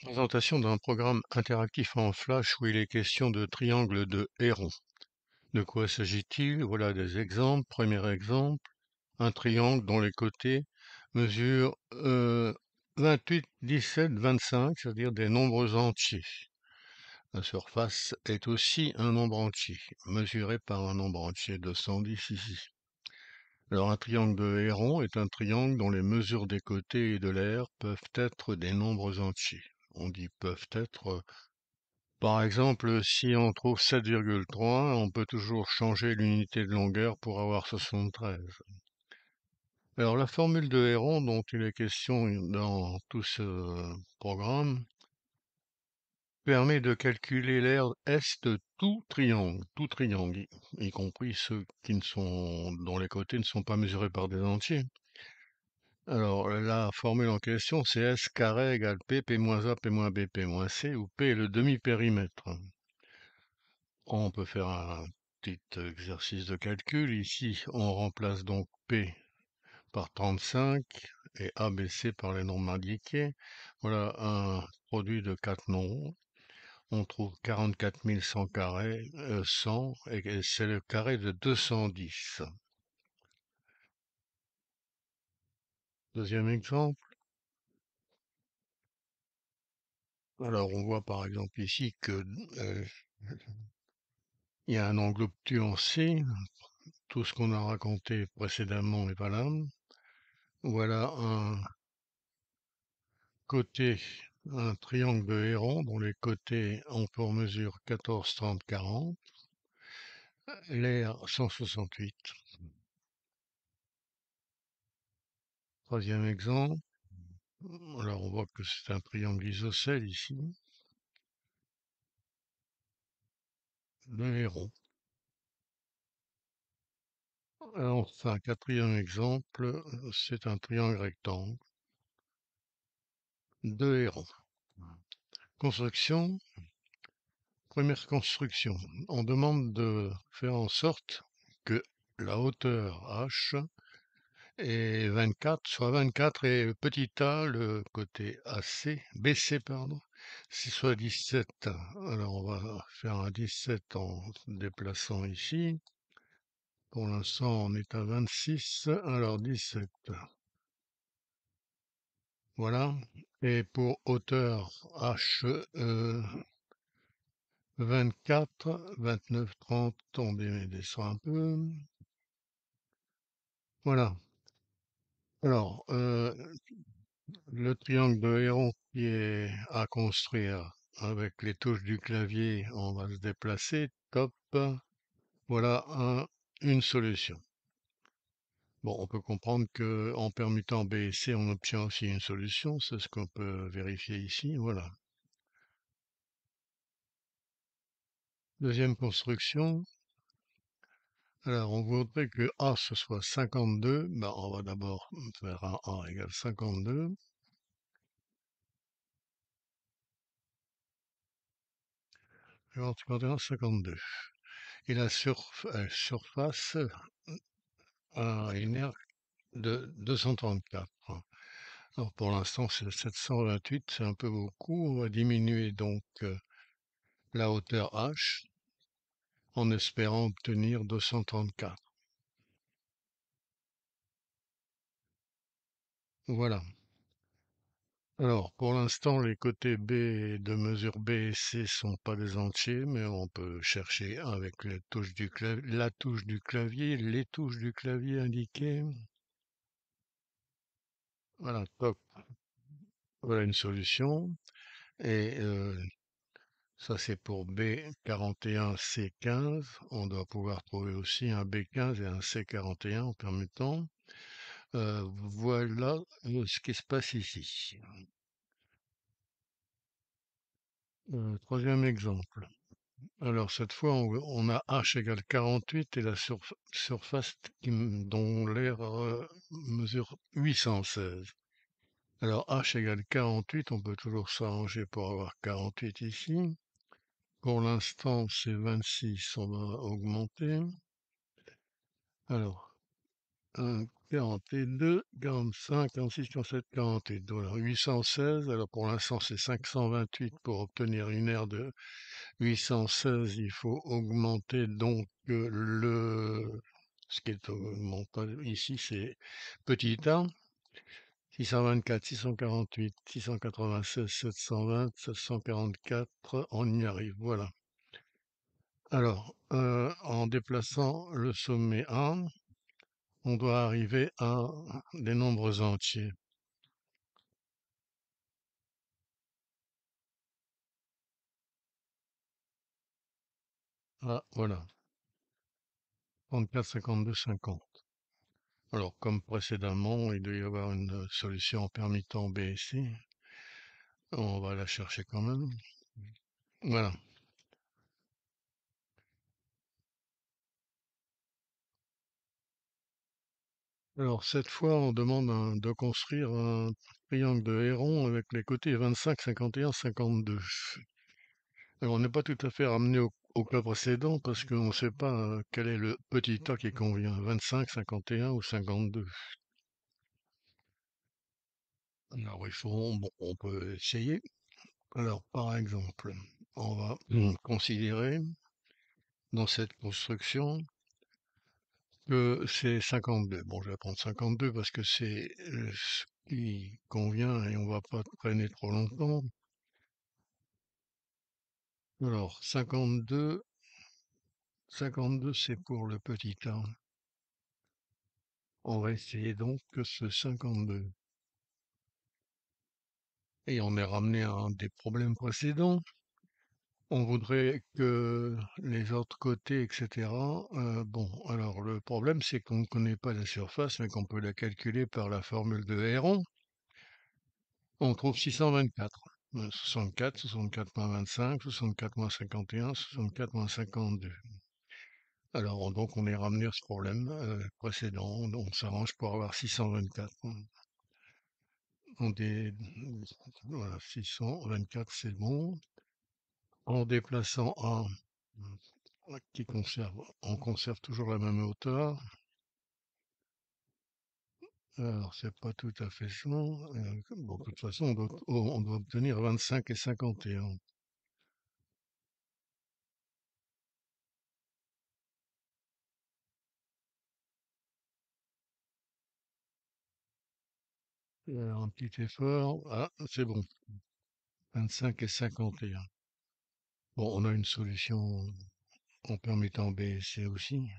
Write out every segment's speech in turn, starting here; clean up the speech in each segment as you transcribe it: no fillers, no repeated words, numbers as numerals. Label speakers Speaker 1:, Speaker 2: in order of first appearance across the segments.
Speaker 1: Présentation d'un programme interactif en Flash où il est question de triangle de Héron. De quoi s'agit-il? Voilà des exemples. Premier exemple, un triangle dont les côtés mesurent 28, 17, 25, c'est-à-dire des nombres entiers. La surface est aussi un nombre entier, mesuré par un nombre entier de 110 ici. Alors un triangle de Héron est un triangle dont les mesures des côtés et de l'aire peuvent être des nombres entiers. On dit peuvent être. Par exemple, si on trouve 7,3, on peut toujours changer l'unité de longueur pour avoir 73. Alors la formule de Héron dont il est question dans tout ce programme permet de calculer l'aire S de tout triangle, y compris ceux dont les côtés ne sont pas mesurés par des entiers. Alors la formule en question c'est S carré égale P moins A, P moins B, P moins C, où P est le demi-périmètre. On peut faire un petit exercice de calcul. Ici, on remplace donc P par 35 et ABC par les nombres indiqués. Voilà un produit de 4 nombres. On trouve 44 100 carrés, 100, et c'est le carré de 210. Deuxième exemple. Alors, on voit par exemple ici que il y a un angle obtus en C. Tout ce qu'on a raconté précédemment est valable. Voilà un triangle de Héron dont les côtés ont pour mesure 14, 30, 40, l'aire 168. Troisième exemple. Alors on voit que c'est un triangle isocèle ici, de Héron. Enfin, quatrième exemple, c'est un triangle rectangle de Héron. Construction. Première construction. On demande de faire en sorte que la hauteur H et 24, soit 24 et petit a, le côté BC, pardon, si soit 17. Alors on va faire un 17 en déplaçant ici. Pour l'instant on est à 26, alors 17. Voilà. Et pour hauteur H, 24, 29, 30, on descend un peu. Voilà. Alors, le triangle de Héron qui est à construire avec les touches du clavier, on va se déplacer. Top. Voilà une solution. Bon, on peut comprendre que en permutant B et C, on obtient aussi une solution. C'est ce qu'on peut vérifier ici. Voilà. Deuxième construction. Alors, on voudrait que A ce soit 52. Ben, on va d'abord faire un A égale 52. Alors, 51, 52. Et la surface a une aire de 234. Alors pour l'instant c'est 728, c'est un peu beaucoup. On va diminuer donc la hauteur H en espérant obtenir 234. Voilà. Alors pour l'instant les côtés B de mesure B et C sont pas des entiers, mais on peut chercher avec les touches du clavier, les touches du clavier indiquées. Voilà, top. Voilà une solution. Et ça, c'est pour B41, C15. On doit pouvoir trouver aussi un B15 et un C41 en permettant. Voilà ce qui se passe ici. Troisième exemple. Alors, cette fois, on a H égale 48 et la surface dont l'aire mesure 816. Alors, H égale 48, on peut toujours s'arranger pour avoir 48 ici. Pour l'instant, c'est 26, on va augmenter. Alors, 42, 45, 46, 47, 48. Voilà, 816. Alors pour l'instant, c'est 528. Pour obtenir une aire de 816, il faut augmenter donc ce qui est augmenté ici, c'est petit a. 624, 648, 696, 720, 744, on y arrive, voilà. Alors, en déplaçant le sommet A, on doit arriver à des nombres entiers. Ah, voilà, 34, 52, 50. Alors, comme précédemment, il doit y avoir une solution en permittant B et C. On va la chercher quand même. Voilà. Alors, cette fois, on demande de construire un triangle de Héron avec les côtés 25, 51, 52. Alors, on n'est pas tout à fait ramené au cas précédent parce qu'on ne sait pas quel est le petit tas qui convient, 25, 51 ou 52. Alors, bon, on peut essayer. Alors, par exemple, on va considérer dans cette construction que c'est 52. Bon, je vais prendre 52 parce que c'est ce qui convient et on va pas traîner trop longtemps. Alors, 52, 52, c'est pour le petit a. On va essayer donc que ce 52. Et on est ramené à un des problèmes précédents. On voudrait que les autres côtés, etc. Bon, alors le problème, c'est qu'on ne connaît pas la surface, mais qu'on peut la calculer par la formule de Héron. On trouve 624. 64, 64 moins 25, 64 moins 51, 64 moins 52. Alors, donc, on est ramené à ce problème précédent. On s'arrange pour avoir 624. Voilà, 624, c'est bon. En déplaçant un on conserve toujours la même hauteur. Alors, c'est pas tout à fait ça. Bon, de toute façon, on doit obtenir 25 et 51. Un petit effort. Ah, c'est bon. 25 et 51. Bon, on a une solution en permettant B et C aussi.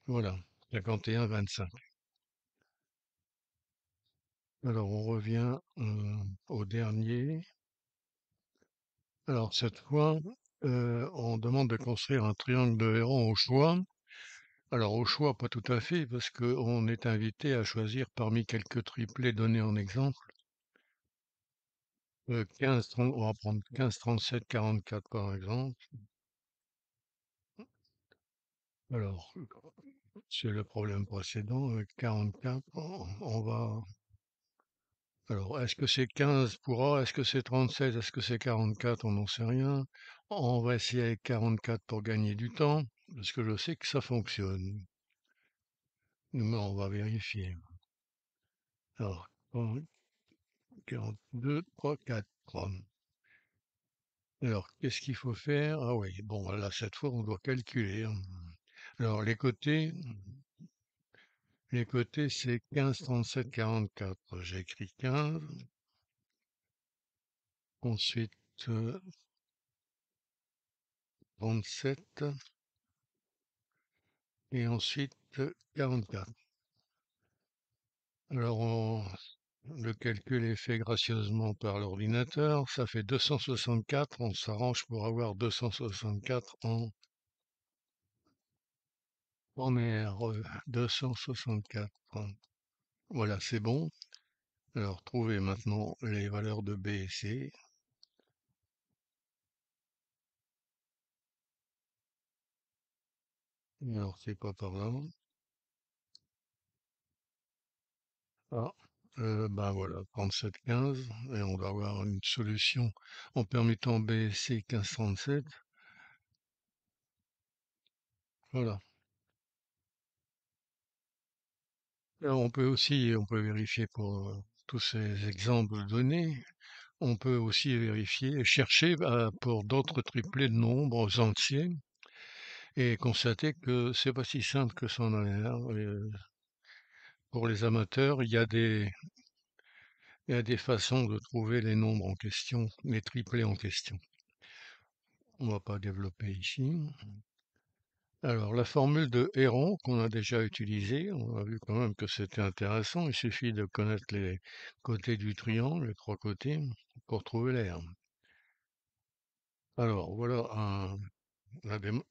Speaker 1: Voilà. 51, 25. Alors, on revient au dernier. Alors, cette fois, on demande de construire un triangle de Héron au choix. Alors, au choix, pas tout à fait, parce qu'on est invité à choisir parmi quelques triplés donnés en exemple. 15, 30, on va prendre 15, 37, 44 par exemple. Alors, c'est le problème précédent. 44, on va... Alors, est-ce que c'est 15 pour A? Est-ce que c'est 37? Est-ce que c'est 44? On n'en sait rien. On va essayer avec 44 pour gagner du temps, parce que je sais que ça fonctionne. Mais on va vérifier. Alors, 42, 3, 4. Alors, qu'est-ce qu'il faut faire? Ah oui, bon, là, cette fois, on doit calculer, hein. Alors, les côtés, c'est 15, 37, 44. J'ai écrit 15. Ensuite, 37. Et ensuite, 44. Alors, le calcul est fait gracieusement par l'ordinateur. Ça fait 264. On s'arrange pour avoir 264 en R. 264. Voilà, c'est bon. Alors, trouvez maintenant les valeurs de B et C. Alors, c'est pas par là. Ah, ben voilà, 37, 15. Et on va avoir une solution en permettant B et C 15, 37. Voilà. Alors, on peut vérifier pour tous ces exemples donnés. On peut aussi vérifier et chercher pour d'autres triplés de nombres entiers et constater que c'est pas si simple que ça en a l'air. Pour les amateurs, il y a des façons de trouver les nombres en question, les triplés en question. On va pas développer ici. Alors, la formule de Héron qu'on a déjà utilisée, on a vu quand même que c'était intéressant. Il suffit de connaître les côtés du triangle, les trois côtés, pour trouver l'aire. Alors, voilà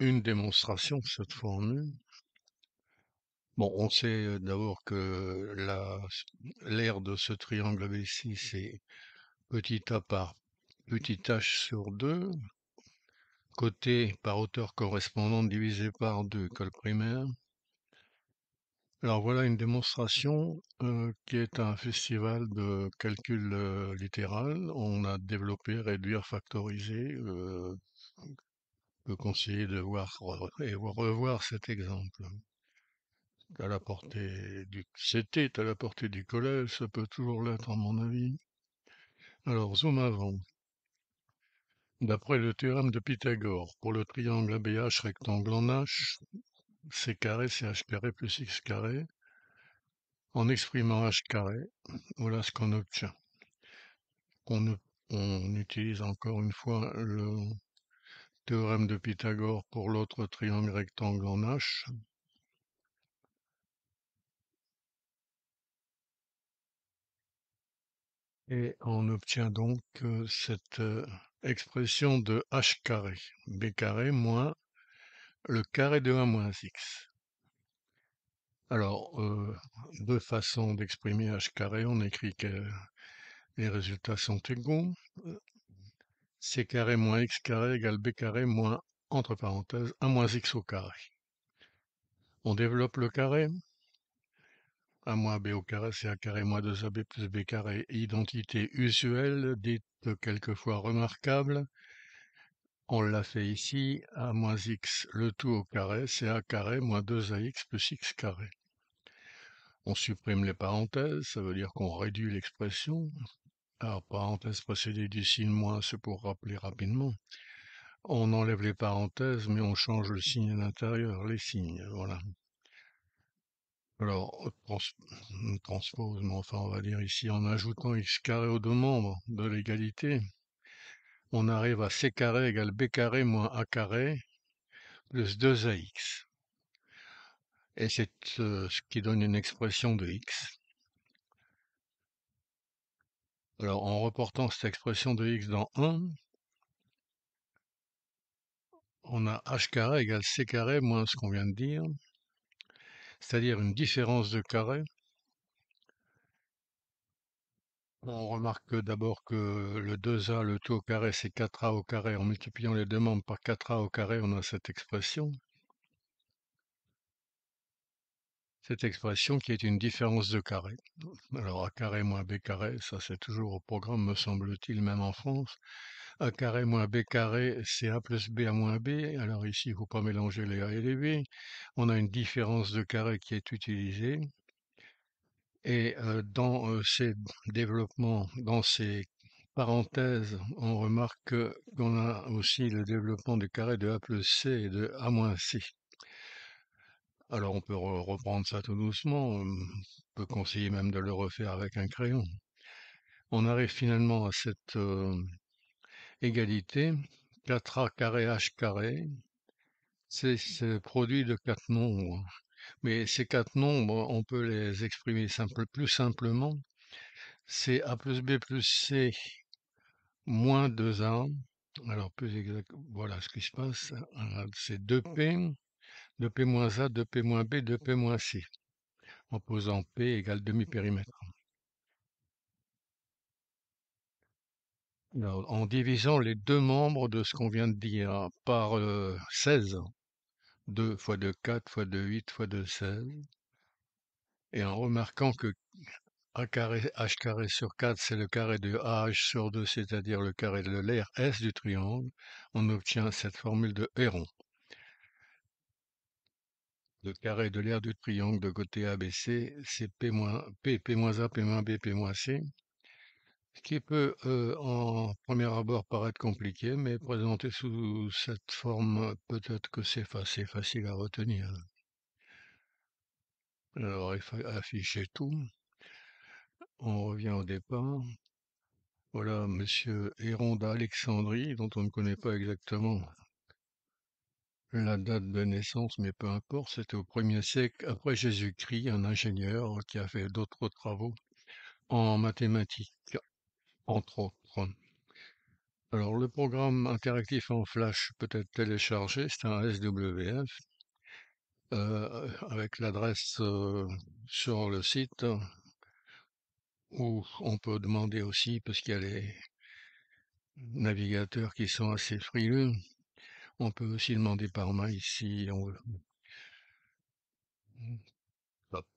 Speaker 1: une démonstration de cette formule. Bon, on sait d'abord que l'aire de ce triangle ABC, c'est petit a par petit h sur 2, côté par hauteur correspondante divisé par 2, école primaire. Alors voilà une démonstration qui est un festival de calcul littéral. On a développé, réduire, factoriser. Peut conseiller de voir et revoir cet exemple. À la portée c'était à la portée du collège, ça peut toujours l'être à mon avis. Alors zoom avant. D'après le théorème de Pythagore, pour le triangle ABH rectangle en H, C carré c'est H carré plus X carré. En exprimant H carré, voilà ce qu'on obtient. On utilise encore une fois le théorème de Pythagore pour l'autre triangle rectangle en H. Et on obtient donc cette expression de h carré, b carré moins le carré de 1 moins x. Alors, deux façons d'exprimer h carré, on écrit que les résultats sont égaux. C carré moins x carré égale b carré moins, entre parenthèses, 1 moins x au carré. On développe le carré. A moins b au carré, c'est a carré moins 2ab plus b carré. Identité usuelle, dite quelquefois remarquable. On l'a fait ici, a moins x, le tout au carré, c'est a carré moins 2ax plus x carré. On supprime les parenthèses, ça veut dire qu'on réduit l'expression. Alors, parenthèse précédée du signe moins, c'est pour rappeler rapidement. On enlève les parenthèses, mais on change le signe à l'intérieur, les signes, voilà. Alors, on transpose, mais enfin, on va dire ici, en ajoutant x carré aux deux membres de l'égalité, on arrive à c carré égale b carré moins a carré plus 2ax. Et c'est ce qui donne une expression de x. Alors, en reportant cette expression de x dans 1, on a h carré égale c carré moins ce qu'on vient de dire, c'est-à-dire une différence de carré. On remarque d'abord que le 2a, le tout au carré, c'est 4a au carré. En multipliant les deux membres par 4a au carré, on a cette expression. Cette expression qui est une différence de carré. Alors, a carré moins b carré, ça c'est toujours au programme, me semble-t-il, même en France. A carré moins b carré, c'est a plus b à moins b. Alors ici, il ne faut pas mélanger les a et les b. On a une différence de carré qui est utilisée. Et dans ces développements, dans ces parenthèses, on remarque qu'on a aussi le développement du carré de a plus c et de a moins c. Alors on peut reprendre ça tout doucement, on peut conseiller même de le refaire avec un crayon. On arrive finalement à cette égalité, 4a carré h carré, c'est ce produit de quatre nombres. Mais ces quatre nombres, on peut les exprimer plus simplement. C'est a plus b plus c moins 2a. Alors plus exact, voilà ce qui se passe. C'est 2p, 2p moins a, 2p moins b, 2p moins c. En posant p égale demi-périmètre. En divisant les deux membres de ce qu'on vient de dire par 16, 2 fois 2, 4 fois 2, 8 fois 2, 16, et en remarquant que a carré h carré sur 4, c'est le carré de ah sur 2, c'est-à-dire le carré de l'aire S du triangle, on obtient cette formule de Héron. Le carré de l'aire du triangle de côté ABC, c'est P-A, P-B, P-C, ce qui peut en premier abord paraître compliqué, mais présenté sous cette forme, peut-être que c'est facile à retenir. Alors, il faut afficher tout. On revient au départ. Voilà, monsieur Héron d'Alexandrie, dont on ne connaît pas exactement la date de naissance, mais peu importe, c'était au 1er siècle après Jésus-Christ, un ingénieur qui a fait d'autres travaux en mathématiques, entre autres. Alors, le programme interactif en Flash peut être téléchargé, c'est un SWF, avec l'adresse sur le site, où on peut demander aussi, parce qu'il y a les navigateurs qui sont assez frileux, on peut aussi demander par mail si on veut. Hop.